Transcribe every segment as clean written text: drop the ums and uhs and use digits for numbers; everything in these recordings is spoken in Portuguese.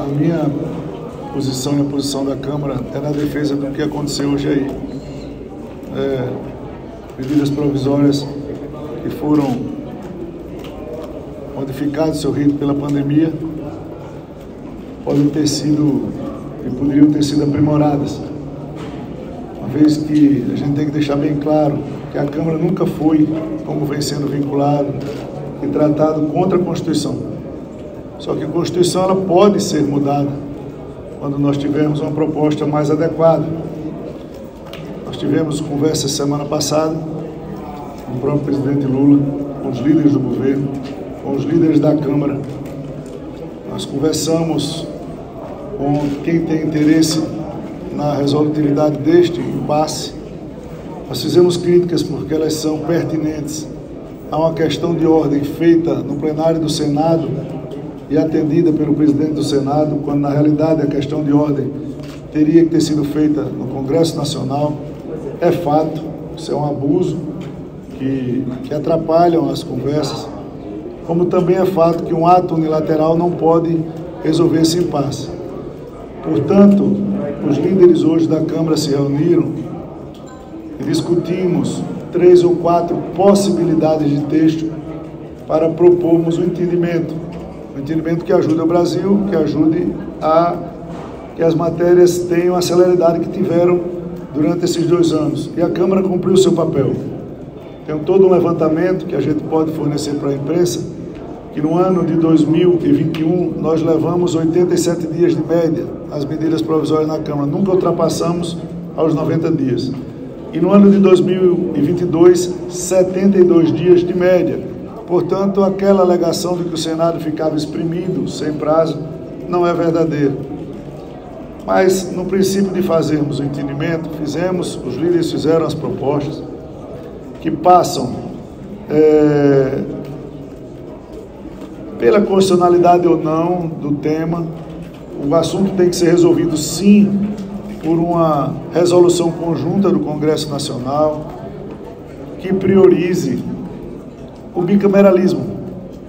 A minha posição e a posição da Câmara é na defesa do que aconteceu hoje aí. Medidas provisórias que foram modificadas seu rito pela pandemia podem ter sido e poderiam ter sido aprimoradas. Uma vez que a gente tem que deixar bem claro que a Câmara nunca foi, como vem sendo vinculado e tratado, contra a Constituição. Só que a Constituição ela pode ser mudada quando nós tivermos uma proposta mais adequada. Nós tivemos conversa semana passada com o próprio presidente Lula, com os líderes do governo, com os líderes da Câmara. Nós conversamos com quem tem interesse na resolutividade deste impasse. Nós fizemos críticas porque elas são pertinentes a uma questão de ordem feita no plenário do Senado e atendida pelo presidente do Senado, quando na realidade a questão de ordem teria que ter sido feita no Congresso Nacional. É fato, isso é um abuso que atrapalham as conversas, como também é fato que um ato unilateral não pode resolver esse impasse. Portanto, os líderes hoje da Câmara se reuniram e discutimos 3 ou 4 possibilidades de texto para propormos um entendimento que ajude o Brasil, que ajude a que as matérias tenham a celeridade que tiveram durante esses 2 anos. E a Câmara cumpriu o seu papel. Tem todo um levantamento que a gente pode fornecer para a imprensa, que no ano de 2021 nós levamos 87 dias de média as medidas provisórias na Câmara, nunca ultrapassamos aos 90 dias. E no ano de 2022, 72 dias de média. Portanto, aquela alegação de que o Senado ficava exprimido, sem prazo, não é verdadeira. Mas, no princípio de fazermos o entendimento, os líderes fizeram as propostas que passam pela constitucionalidade ou não do tema. O assunto tem que ser resolvido, sim, por uma resolução conjunta do Congresso Nacional que priorize o bicameralismo,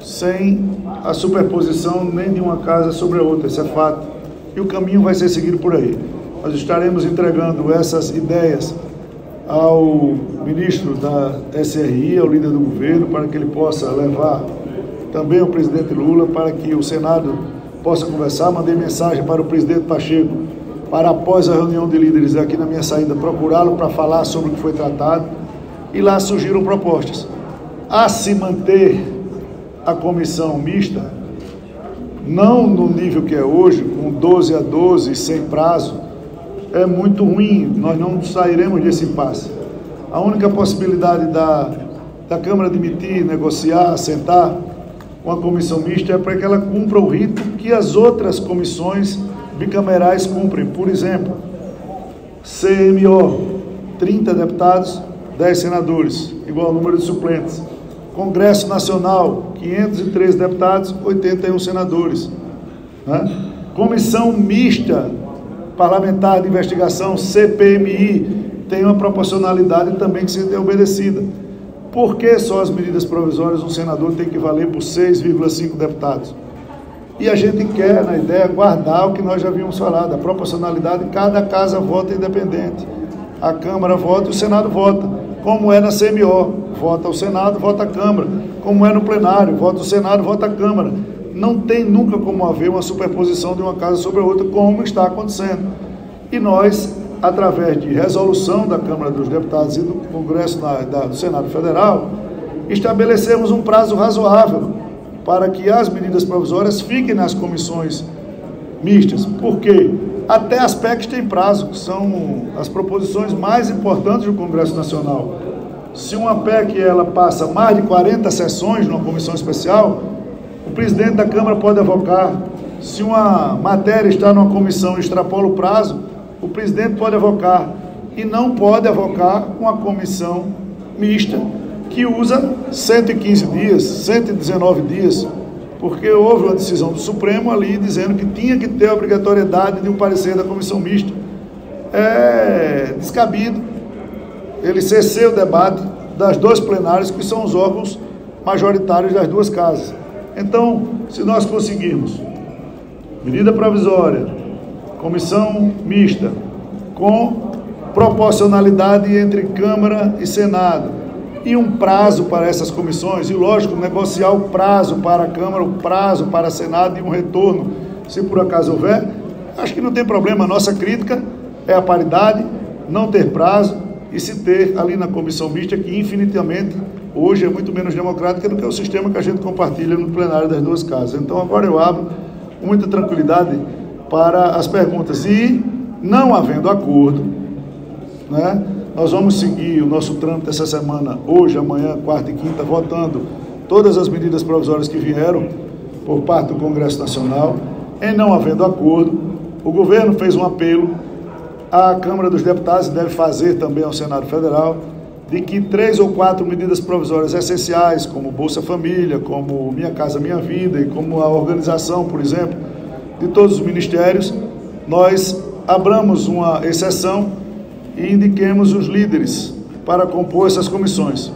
sem a superposição nem de uma casa sobre a outra, isso é fato. E o caminho vai ser seguido por aí. Nós estaremos entregando essas ideias ao ministro da SRI, ao líder do governo, para que ele possa levar também ao presidente Lula, para que o Senado possa conversar. Mandei mensagem para o presidente Pacheco, para após a reunião de líderes aqui na minha saída, procurá-lo para falar sobre o que foi tratado, e lá surgiram propostas. A se manter a comissão mista, não no nível que é hoje, com 12 a 12, sem prazo, é muito ruim, nós não sairemos desse impasse. A única possibilidade da Câmara admitir, negociar, sentar com a comissão mista é para que ela cumpra o rito que as outras comissões bicamerais cumprem. Por exemplo, CMO, 30 deputados, 10 senadores, igual ao número de suplentes. Congresso Nacional, 513 deputados, 81 senadores. Comissão Mista Parlamentar de Investigação, CPMI, tem uma proporcionalidade também que se tem obedecida. Por que só as medidas provisórias um senador tem que valer por 6,5 deputados? E a gente quer, na ideia, guardar o que nós já havíamos falado, a proporcionalidade, cada casa vota independente. A Câmara vota e o Senado vota, como é na CMO. Vota o Senado, vota a Câmara. Como é no plenário, vota o Senado, vota a Câmara. Não tem nunca como haver uma superposição de uma casa sobre a outra, como está acontecendo. E nós, através de resolução da Câmara dos Deputados e do Congresso do Senado Federal, estabelecemos um prazo razoável para que as medidas provisórias fiquem nas comissões mistas. Por quê? Até as PECs têm prazo, que são as proposições mais importantes do Congresso Nacional. Se uma PEC ela passa mais de 40 sessões numa comissão especial, o presidente da Câmara pode avocar. Se uma matéria está numa comissão e extrapola o prazo, o presidente pode avocar. E não pode avocar uma comissão mista que usa 115 dias, 119 dias, porque houve uma decisão do Supremo ali dizendo que tinha que ter a obrigatoriedade de um parecer da comissão mista. É descabido ele cessar o debate das 2 plenárias, que são os órgãos majoritários das 2 casas. Então, se nós conseguirmos medida provisória, comissão mista, com proporcionalidade entre Câmara e Senado, e um prazo para essas comissões, e lógico, negociar o prazo para a Câmara, o prazo para o Senado e um retorno, se por acaso houver, acho que não tem problema. A nossa crítica é a paridade, não ter prazo e se ter ali na comissão mista, que infinitamente hoje é muito menos democrática do que o sistema que a gente compartilha no plenário das duas casas. Então agora eu abro com muita tranquilidade para as perguntas. E não havendo acordo, né, nós vamos seguir o nosso trâmite essa semana, hoje, amanhã, quarta e quinta, votando todas as medidas provisórias que vieram por parte do Congresso Nacional. Em não havendo acordo, o governo fez um apelo à Câmara dos Deputados, e deve fazer também ao Senado Federal, de que 3 ou 4 medidas provisórias essenciais, como Bolsa Família, como Minha Casa Minha Vida e como a organização, por exemplo, de todos os ministérios, nós abramos uma exceção e indiquemos os líderes para compor essas comissões.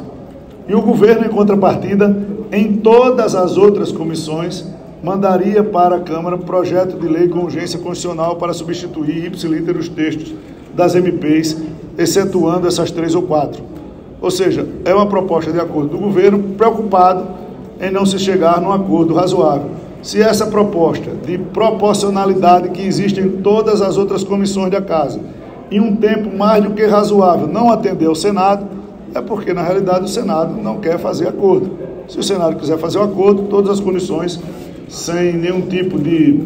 E o governo, em contrapartida, em todas as outras comissões, mandaria para a Câmara projeto de lei com urgência constitucional para substituir ipsiliter os textos das MPs, excetuando essas 3 ou 4. Ou seja, é uma proposta de acordo do governo, preocupado em não se chegar num acordo razoável. Se essa proposta de proporcionalidade que existe em todas as outras comissões da Casa, em um tempo mais do que razoável, não atender ao Senado, é porque, na realidade, o Senado não quer fazer acordo. Se o Senado quiser fazer um acordo, todas as condições, sem nenhum tipo de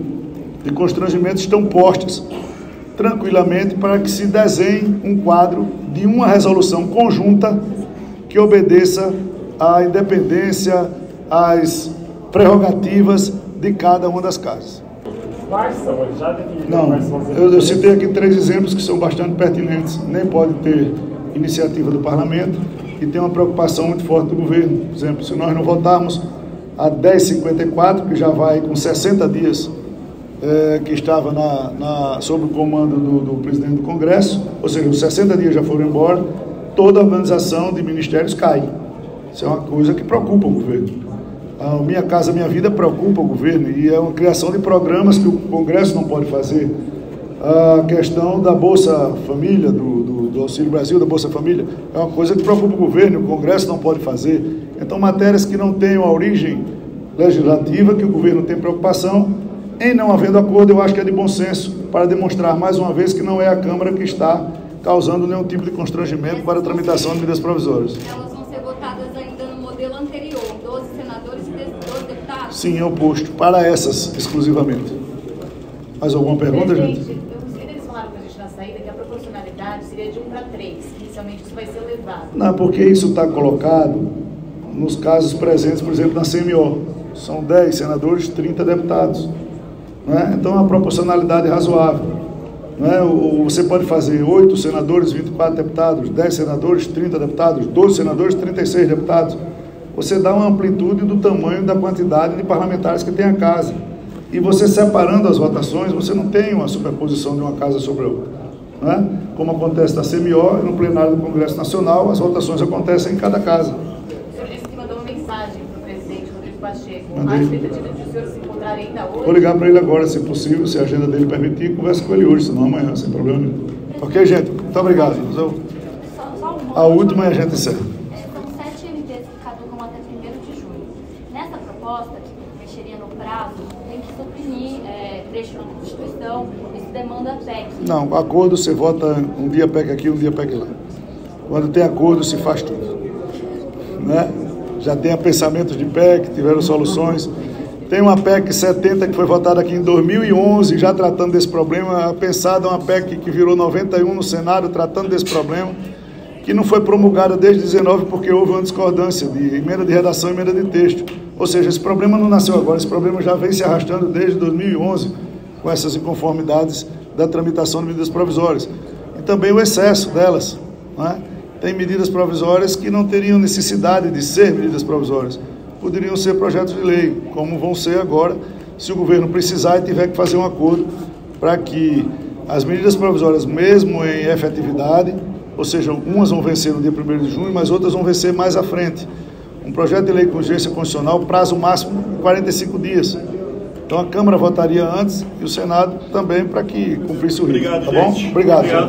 constrangimento, estão postas tranquilamente para que se desenhe um quadro de uma resolução conjunta que obedeça à independência, às prerrogativas de cada uma das casas. Quais são? Já definiram? Não, eu citei aqui 3 exemplos que são bastante pertinentes. Nem pode ter iniciativa do parlamento e tem uma preocupação muito forte do governo. Por exemplo, se nós não votarmos a 1054, que já vai com 60 dias, que estava sob o comando do presidente do Congresso, ou seja, os 60 dias já foram embora, toda a organização de ministérios cai. Isso é uma coisa que preocupa o governo. A Minha Casa Minha Vida preocupa o governo e é uma criação de programas que o Congresso não pode fazer. A questão da Bolsa Família, do Auxílio Brasil, da Bolsa Família, é uma coisa que preocupa o governo, o Congresso não pode fazer. Então, matérias que não tenham a origem legislativa, que o governo tem preocupação, em não havendo acordo, eu acho que é de bom senso, para demonstrar mais uma vez que não é a Câmara que está causando nenhum tipo de constrangimento para a tramitação de medidas provisórias. Elas vão ser votadas ainda no modelo anterior, 12 senadores e 12 deputados? Sim, é o posto, para essas exclusivamente. Mais alguma pergunta, gente? Os líderes falaram com a gente na saída que a proporcionalidade seria de 1 para 3, inicialmente isso vai ser levado. Não, porque isso está colocado nos casos presentes, por exemplo, na CMO. São 10 senadores, 30 deputados. Né? Então, é uma proporcionalidade razoável. Né? Você pode fazer 8 senadores, 24 deputados, 10 senadores, 30 deputados, 12 senadores, 36 deputados. Você dá uma amplitude do tamanho da quantidade de parlamentares que tem a casa. E você separando as votações, você não tem uma superposição de uma casa sobre a outra. Né? Como acontece na CMO e no plenário do Congresso Nacional, as votações acontecem em cada casa. O senhor disse que mandou uma mensagem para o presidente Rodrigo Pacheco. Mandei. A expectativa de o senhor se encontrar ainda hoje? Vou ligar para ele agora, se possível, se a agenda dele permitir, e converso com ele hoje, senão amanhã, sem problema nenhum. Ok, gente? Muito obrigado. A última e a gente encerra. São 7 MPs que caducam até 1º de junho. Nessa proposta, que mexeria no prazo, tem que suprimir trecho na Constituição, isso demanda PEC. Não, acordo você vota um dia PEC aqui, um dia PEC lá. Quando tem acordo, se faz tudo. Né? Já tem pensamentos de PEC, tiveram soluções. Tem uma PEC 70 que foi votada aqui em 2011, já tratando desse problema. Pensada uma PEC que virou 91 no Senado, tratando desse problema, que não foi promulgada desde 19 porque houve uma discordância de emenda de redação e emenda de texto. Ou seja, esse problema não nasceu agora, esse problema já vem se arrastando desde 2011, com essas inconformidades da tramitação de medidas provisórias. E também o excesso delas. Né? Tem medidas provisórias que não teriam necessidade de ser medidas provisórias. Poderiam ser projetos de lei, como vão ser agora, se o governo precisar e tiver que fazer um acordo para que as medidas provisórias, mesmo em efetividade, ou seja, umas vão vencer no dia 1º de junho, mas outras vão vencer mais à frente. Um projeto de lei com urgência constitucional, prazo máximo de 45 dias. Então, Então a Câmara votaria antes e o Senado também para que cumprisse o risco. Obrigado, tá bom? gente. Obrigado.